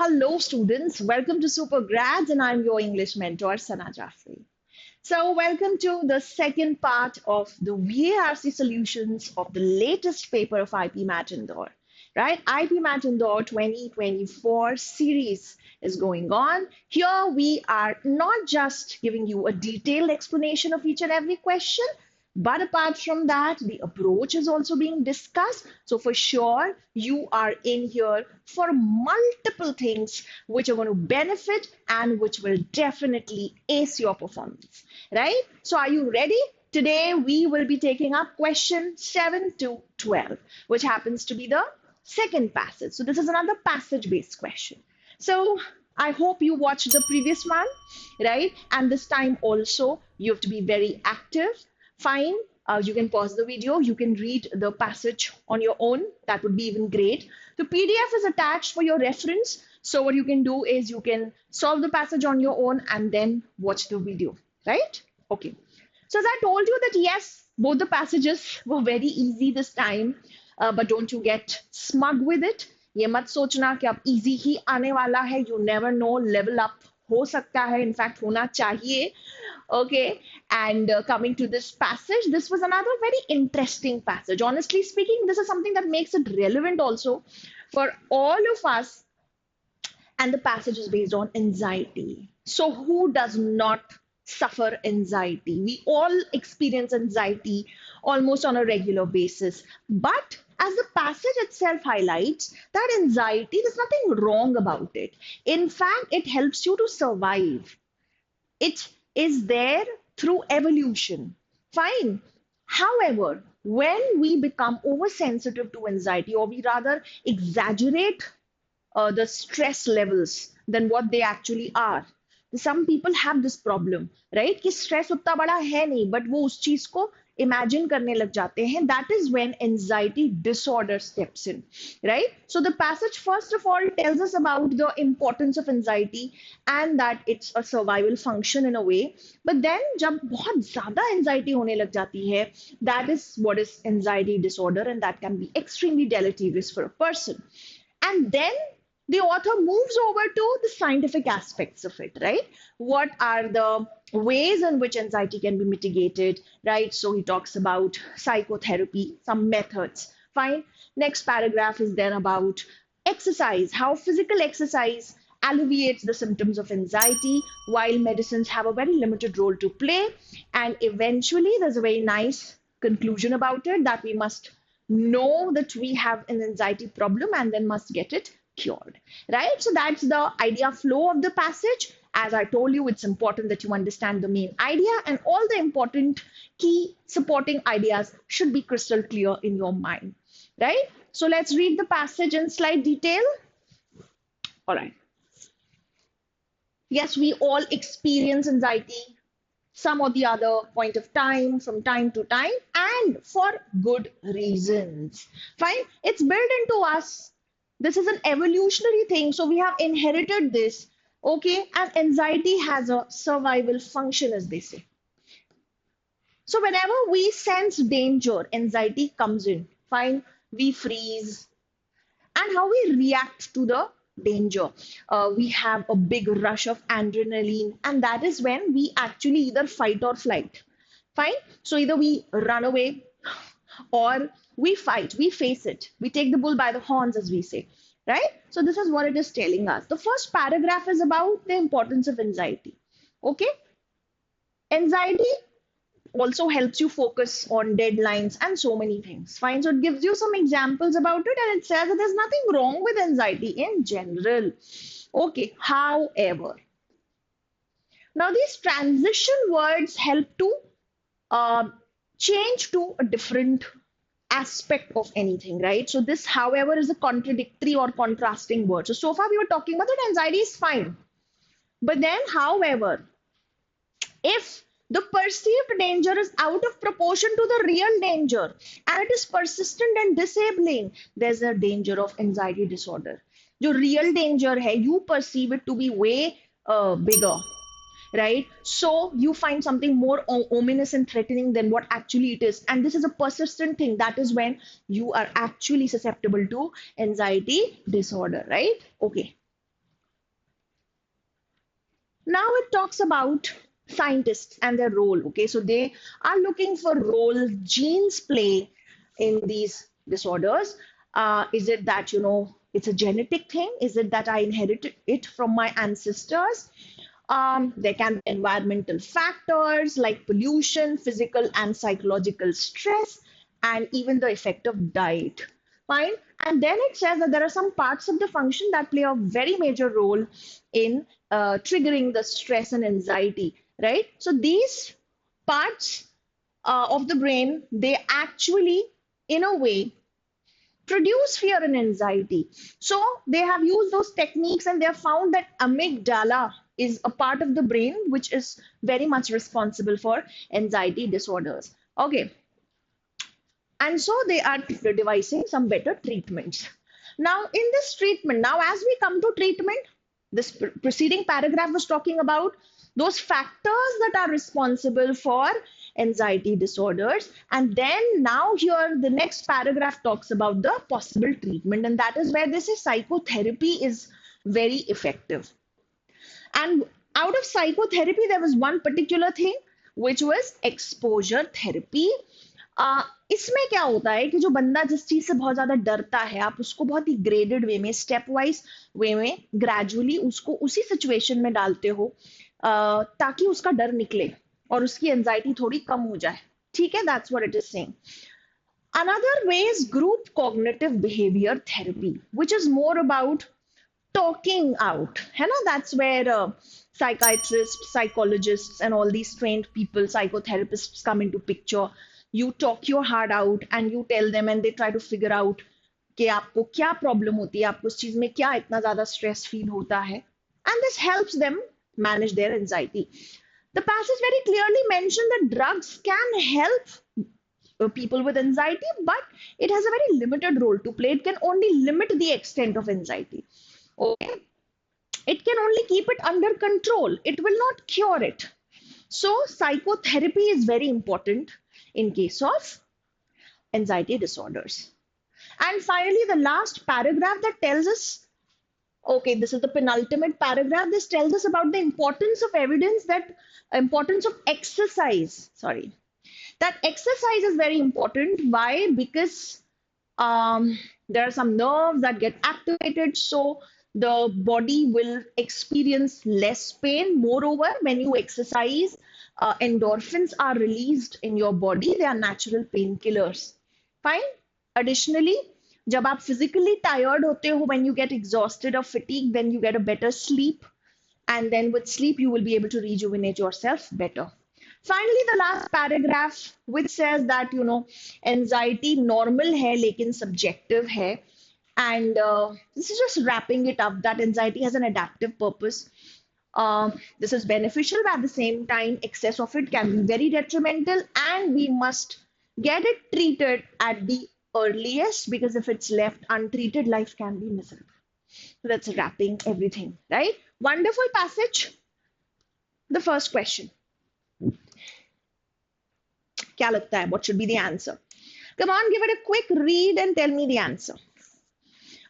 Hello, students. Welcome to Super Grads, and I'm your English mentor, Sana Jafri. So, welcome to the second part of the VARC solutions of the latest paper of IPMAT Indore. Right? IPMAT Indore 2024 series is going on. Here we are not just giving you a detailed explanation of each and every question, but apart from that, the approach is also being discussed. So, for sure, you are in here for multiple things which are going to benefit and which will definitely ace your performance, right? So, are you ready? Today, we will be taking up question 7 to 12, which happens to be the second passage. So, this is another passage based question. So, I hope you watched the previous one, right? And this time also, you have to be very active. Fine. You can pause the video. You can read the passage on your own. That would be even great. The PDF is attached for your reference. So what you can do is you can solve the passage on your own and then watch the video, right? Okay. So as I told you that yes, both the passages were very easy this time, but don't you get smug with it. ये मत सोचना कि अब easy ही आने वाला है. You never know, level up हो सकता है, in fact होना चाहिए. Okay, and coming to this passage, this was another very interesting passage. Honestly speaking, this is something that makes it relevant also for all of us. And the passage is based on anxiety. So, who does not suffer anxiety? We all experience anxiety almost on a regular basis. But as the passage itself highlights, that anxiety, there's nothing wrong about it. In fact, it helps you to survive. It is there through evolution. Fine. However, when we become oversensitive to anxiety, or we rather exaggerate the stress levels than what they actually are, some people have this problem, right? कि stress उतना बड़ा है नहीं, but वो उस चीज को imagine करने लग जाते हैं. That is when anxiety disorder steps in, right? So the passage first of all tells us about the importance of anxiety and that it's a survival function in a way. But then जब बहुत ज़्यादा anxiety होने लग जाती है, that is what is anxiety disorder, and that can be extremely deleterious for a person. And then the author moves over to the scientific aspects of it, right? What are the ways in which anxiety can be mitigated, right? So he talks about psychotherapy, some methods. Fine. Next paragraph is then about exercise, how physical exercise alleviates the symptoms of anxiety, while medicines have a very limited role to play. And eventually, there's a very nice conclusion about it that we must know that we have an anxiety problem and then must get it cured, right? So that's the idea flow of the passage. As I told you, it's important that you understand the main idea, and all the important key supporting ideas should be crystal clear in your mind, right? So let's read the passage in slight detail. All right. Yes, we all experience anxiety some or the other point of time, from time to time, and for good reasons. Fine. It's built into us. This is an evolutionary thing. So we have inherited this. Okay. And anxiety has a survival function, as they say. So whenever we sense danger, anxiety comes in. Fine. We freeze. And how we react to the danger. We have a big rush of adrenaline, and that is when we actually either fight or flight. Fine. So either we run away or we fight, we face it, we take the bull by the horns, as we say, right? So this is what it is telling us. The first paragraph is about the importance of anxiety. Okay. Anxiety also helps you focus on deadlines and so many things. Fine. So it gives you some examples about it, and it says that there's nothing wrong with anxiety in general. Okay. However, now these transition words help to change to a different aspect of anything, right? So this, however, is a contradictory or contrasting word. So far we were talking about that anxiety is fine. But then, however, if the perceived danger is out of proportion to the real danger and it is persistent and disabling, there's a danger of anxiety disorder. The real danger hai, you perceive it to be way bigger, right? So you find something more ominous and threatening than what actually it is. And this is a persistent thing. That is when you are actually susceptible to anxiety disorder, right? Okay. Now it talks about scientists and their role. Okay, so they are looking for role genes play in these disorders. Is it that, it's a genetic thing? Is it that I inherited it from my ancestors? There can be environmental factors like pollution, physical and psychological stress, and even the effect of diet. Fine. And then it says that there are some parts of the function that play a very major role in triggering the stress and anxiety, right? So these parts of the brain, they actually, in a way, produce fear and anxiety. So they have used those techniques and they have found that amygdala is a part of the brain which is very much responsible for anxiety disorders. Okay, and so they are devising some better treatments. Now, in this treatment, now as we come to treatment, this preceding paragraph was talking about those factors that are responsible for anxiety disorders. And then now here, the next paragraph talks about the possible treatment. And that is where they say psychotherapy is very effective. And out of psychotherapy, there was one particular thing, which was exposure therapy. इसमें क्या होता है कि जो बंदा जिस चीज से बहुत ज्यादा डरता है, आप उसको बहुत ही ग्रेडेड वे में, स्टेप वाइज वे में, ग्रेजुअली उसको उसी सिचुएशन में डालते हो ताकि उसका डर निकले और उसकी एंजाइटी थोड़ी कम हो जाए. ठीक है, that's what it is saying. Another way is group cognitive behavior therapy, which is more about talking out. है ना? That's where psychiatrists, psychologists, and all these trained people, psychotherapists come into picture. You talk your heart out and you tell them, and they try to figure out कि आपको क्या problem होती है, आपको इस चीज में क्या इतना ज्यादा स्ट्रेस फील होता है, and this helps them manage their anxiety. The passage very clearly mentioned that drugs can help people with anxiety, but it has a very limited role to play. It can only limit the extent of anxiety. Okay, it can only keep it under control. It will not cure it. So psychotherapy is very important in case of anxiety disorders. And finally, the last paragraph that tells us, okay, this is the penultimate paragraph. This tells us about the importance of evidence, that importance of exercise. Sorry, that exercise is very important. Why? Because there are some nerves that get activated, so the body will experience less pain. Moreover, when you exercise, endorphins are released in your body. They are natural painkillers. Fine. Additionally, जब आप physically tired होते हो, when you get exhausted or fatigued, then you get a better sleep, and then with sleep you will be able to rejuvenate yourself better. Finally, the last paragraph, which says that anxiety normal hai lekin subjective hai, and this is just wrapping it up that anxiety has an adaptive purpose. This is beneficial, but at the same time, excess of it can be very detrimental, and we must get it treated at the earliest, because if it's left untreated, life can be miserable. So that's wrapping everything, right? Wonderful passage. The first question. क्या लगता है? What should be the answer? Come on, give it a quick read and tell me the answer.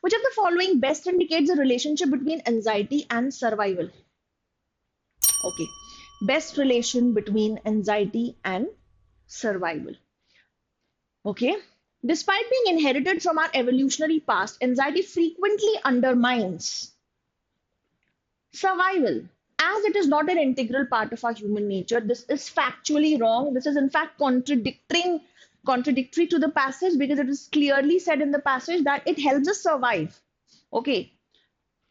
Which of the following best indicates the relationship between anxiety and survival? Okay, best relation between anxiety and survival. Okay, despite being inherited from our evolutionary past, anxiety frequently undermines survival, as it is not an integral part of our human nature. This is factually wrong. This is in fact contradictory to the passage, because it is clearly said in the passage that it helps us survive. Okay.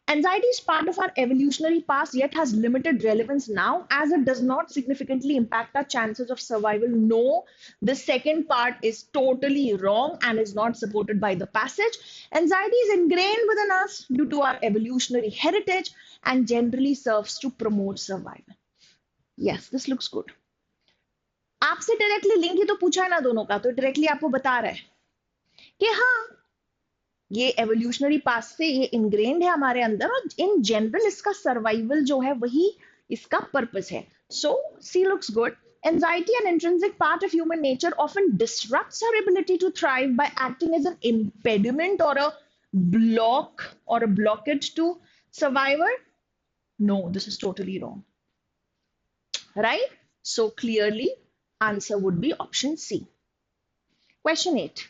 Anxiety is part of our evolutionary past, yet has limited relevance now, as it does not significantly impact our chances of survival. No, the second part is totally wrong and is not supported by the passage. Anxiety is ingrained within us due to our evolutionary heritage and generally serves to promote survival. Yes, this looks good. आपसे directly link ही तो पूछा है ना दोनों का, तो directly आपको बता रहा है कि हाँ, ये एवोल्यूशनरी पास्ट से ये इनग्रेन्ड है हमारे अंदर, और इन जनरल इसका सर्वाइवल जो है वही इसका पर्पस है. So she looks good. Anxiety, an intrinsic part of human nature, often disrupts our ability to thrive by acting as an impediment or a block or a blockage to survival. No, this is totally wrong. right? So clearly, answer would be option C. Question 8.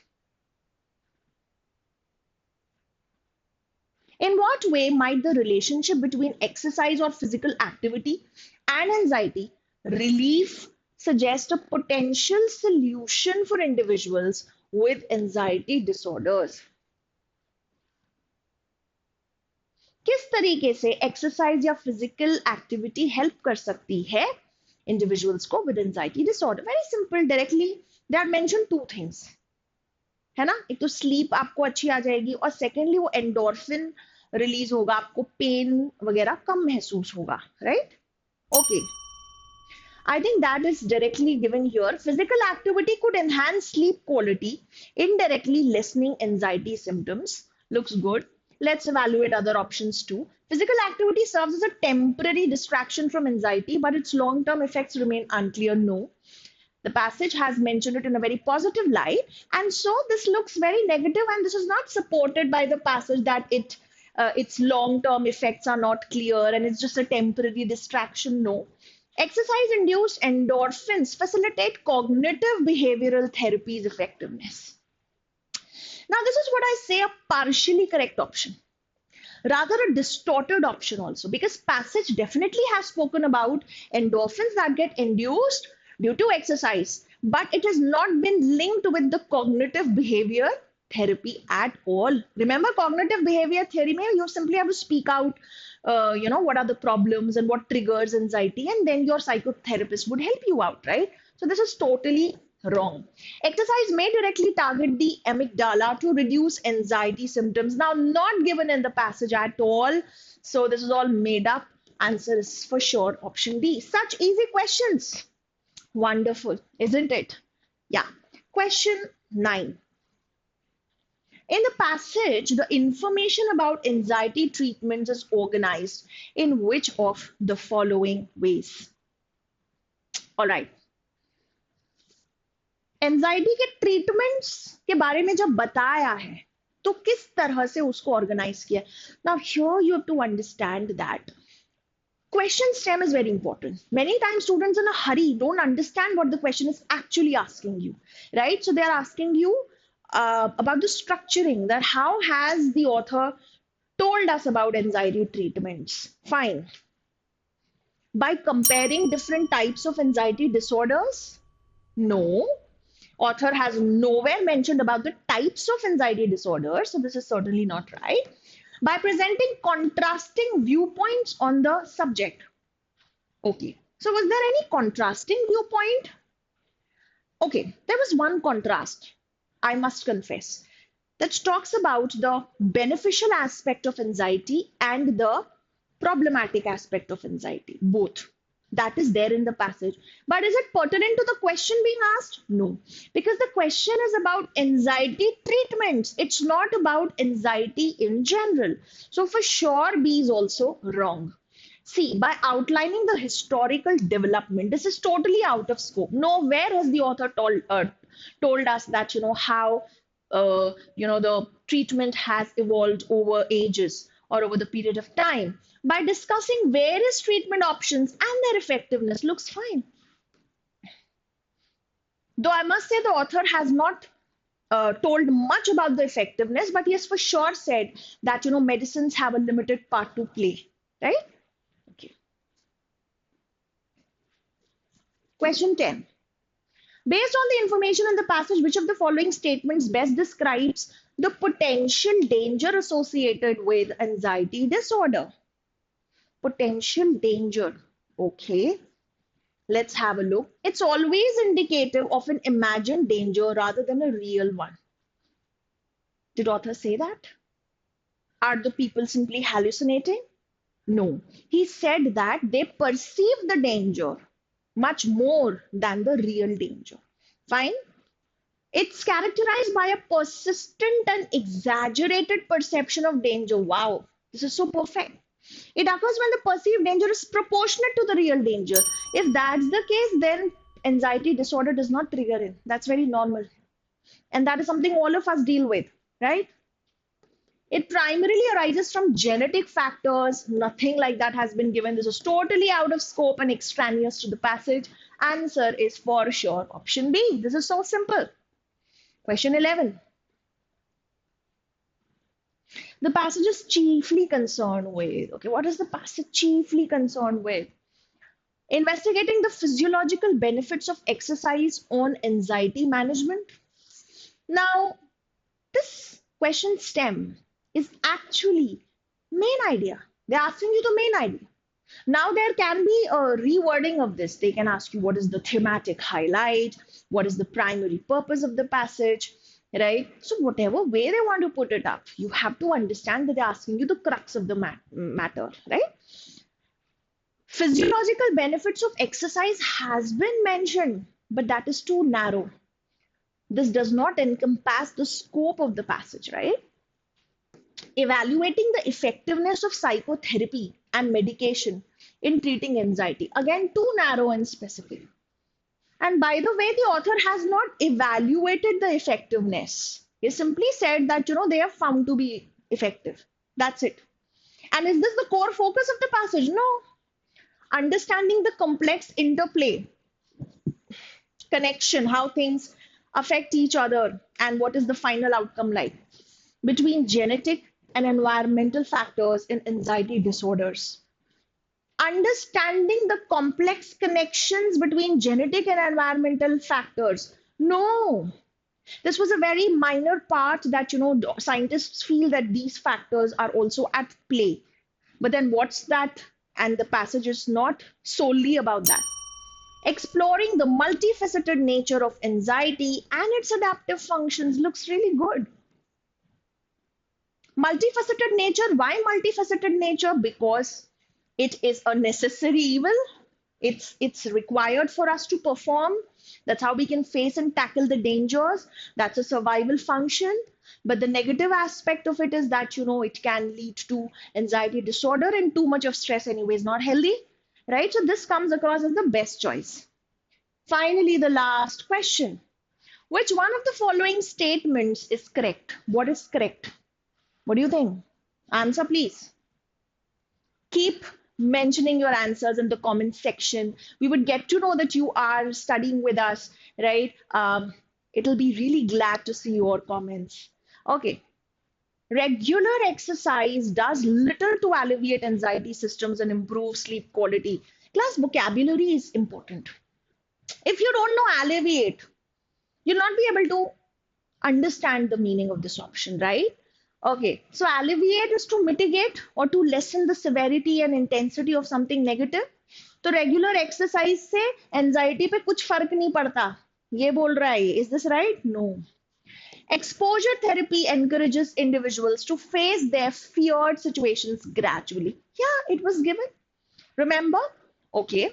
In what way might the relationship between exercise or physical activity and anxiety relief suggest a potential solution for individuals with anxiety disorders? किस तरीके से exercise या physical activity help कर सकती है individuals को with anxiety disorder? Very simple, directly they are mention two things, है ना? एक तो स्लीप आपको अच्छी आ जाएगी और सेकेंडली वो एंडोर्फिन रिलीज होगा, आपको पेन वगैरह कम महसूस होगा, right? Okay, I think that is directly given here. Physical activity could enhance sleep quality, indirectly lessening anxiety symptoms. Looks good. Let's evaluate other options too. Physical activity serves as a temporary distraction from anxiety, but its long term effects remain unclear. No. The passage has mentioned it in a very positive light, and so this looks very negative, and this is not supported by the passage that its long term effects are not clear and it's just a temporary distraction. No. Exercise induced endorphins facilitate cognitive behavioral therapy's effectiveness. Now, this is what I say a partially correct option, rather a distorted option also, because passage definitely has spoken about endorphins that get induced due to exercise, but it has not been linked with the cognitive behavior therapy at all. Remember, cognitive behavior theory, you simply have to speak out, what are the problems and what triggers anxiety, and then your psychotherapist would help you out, right? So this is totally wrong. Exercise may directly target the amygdala to reduce anxiety symptoms. Now, not given in the passage at all. So this is all made up. Answer is for sure option D. Such easy questions. Wonderful, isn't it? Yeah. Question 9. In the passage, the information about anxiety treatments is organized in which of the following ways? All right. Anxiety के treatments के बारे में जब बताया है तो किस तरह से उसको ऑर्गेनाइज किया? Now here you have to understand that question stem is very important. Many times students in a hurry don't understand what the question is actually asking you, right? So they are asking you about the structuring, that how has the author told us about anxiety treatments. Fine. By comparing different types of anxiety disorders? No. Author has nowhere mentioned about the types of anxiety disorders, so this is certainly not right. By presenting contrasting viewpoints on the subject. Okay, so was there any contrasting viewpoint? Okay, there was one contrast, I must confess, that talks about the beneficial aspect of anxiety and the problematic aspect of anxiety, both. That is there in the passage. But is it pertinent to the question being asked? No, because the question is about anxiety treatments. It's not about anxiety in general. So for sure, B is also wrong. See, by outlining the historical development, this is totally out of scope. Nowhere has the author told us that, how, the treatment has evolved over ages or over the period of time. By discussing various treatment options and their effectiveness, looks fine. Though I must say the author has not told much about the effectiveness, but he has for sure said that, medicines have a limited part to play, right? Okay. Question 10. Based on the information in the passage, which of the following statements best describes the potential danger associated with anxiety disorder? Potential danger. Okay, let's have a look. It's always indicative of an imagined danger rather than a real one. Did author say that? Are the people simply hallucinating? No. He said that they perceive the danger much more than the real danger. Fine. It's characterized by a persistent and exaggerated perception of danger. Wow, this is so perfect. It occurs when the perceived danger is proportionate to the real danger. If that's the case, then anxiety disorder does not trigger it. That's very normal. And that is something all of us deal with, right? It primarily arises from genetic factors. Nothing like that has been given. This is totally out of scope and extraneous to the passage. Answer is for sure option B. This is so simple. Question 11. The passage is chiefly concerned with, okay, what is the passage chiefly concerned with? Investigating the physiological benefits of exercise on anxiety management. Now, this question stem is actually main idea. They're asking you the main idea. Now there can be a rewording of this. They can ask you what is the thematic highlight, what is the primary purpose of the passage, right? So whatever way they want to put it up, you have to understand that they're asking you the crux of the matter, right? Physiological benefits of exercise has been mentioned, but that is too narrow. This does not encompass the scope of the passage, right? Evaluating the effectiveness of psychotherapy and medication in treating anxiety. Again, too narrow and specific. And by the way, the author has not evaluated the effectiveness. He simply said that, they are found to be effective. That's it. And is this the core focus of the passage? No. Understanding the complex interplay, connection, how things affect each other, and what is the final outcome like between genetic and environmental factors in anxiety disorders. Understanding the complex connections between genetic and environmental factors. No, this was a very minor part that, scientists feel that these factors are also at play. But then what's that? And the passage is not solely about that. Exploring the multifaceted nature of anxiety and its adaptive functions looks really good. Multifaceted nature. Why multifaceted nature? Because it is a necessary evil. It's required for us to perform. That's how we can face and tackle the dangers. That's a survival function. But the negative aspect of it is that, it can lead to anxiety disorder, and too much of stress anyway is not healthy, right? So this comes across as the best choice. Finally, the last question. Which one of the following statements is correct? What is correct? What do you think? Answer, please. Keep mentioning your answers in the comment section. We would get to know that you are studying with us, right? It'll be really glad to see your comments. Okay. Regular exercise does little to alleviate anxiety systems and improve sleep quality. Class, vocabulary is important. If you don't know alleviate, you'll not be able to understand the meaning of this option, right? Okay, so alleviate is to mitigate or to lessen the severity and intensity of something negative. तो regular exercise से anxiety पे कुछ फर्क नहीं पड़ता, ये बोल रहा है. Is this right? No. Exposure therapy encourages individuals to face their feared situations gradually. Yeah, it was given. Remember? Okay.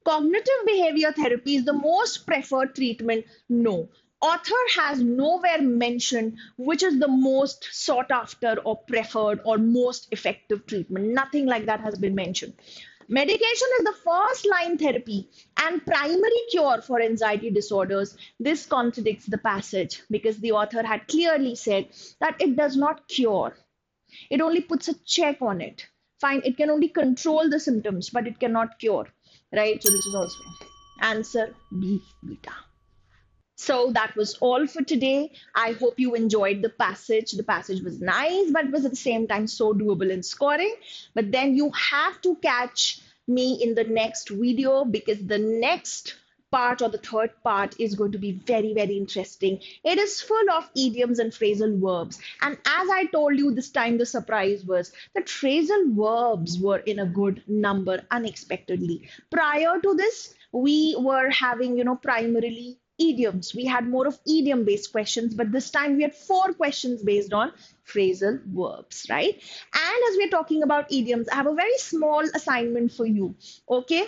Cognitive behavior therapy is the most preferred treatment. No. Author has nowhere mentioned which is the most sought after or preferred or most effective treatment. Nothing like that has been mentioned. Medication is the first line therapy and primary cure for anxiety disorders. This contradicts the passage because the author had clearly said that it does not cure. It only puts a check on it. Fine, it can only control the symptoms, but it cannot cure. Right? So this is also answer B, beta. So that was all for today. I hope you enjoyed the passage. The passage was nice, but it was at the same time so doable in scoring. But then you have to catch me in the next video because the next part or the third part is going to be very, very interesting. It is full of idioms and phrasal verbs. And as I told you this time, the surprise was that phrasal verbs were in a good number unexpectedly. Prior to this, we were having, primarily idioms. We had more of idiom based questions, but this time we had 4 questions based on phrasal verbs, right? And as we're talking about idioms, I have a very small assignment for you. Okay.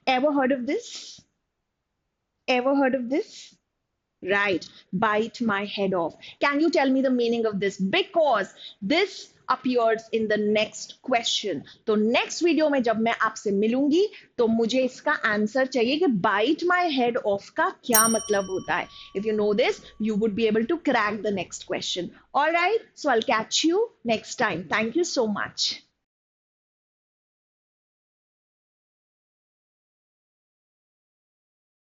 Ever heard of this? Ever heard of this? Right, bite my head off. Can you tell me the meaning of this? Because this appears in the next question. तो next video में जब मैं आपसे मिलूंगी तो मुझे इसका answer चाहिए कि bite my head off का क्या मतलब होता है. If you know this, you would be able to crack the next question. All right, so I'll catch you next time. Thank you so much.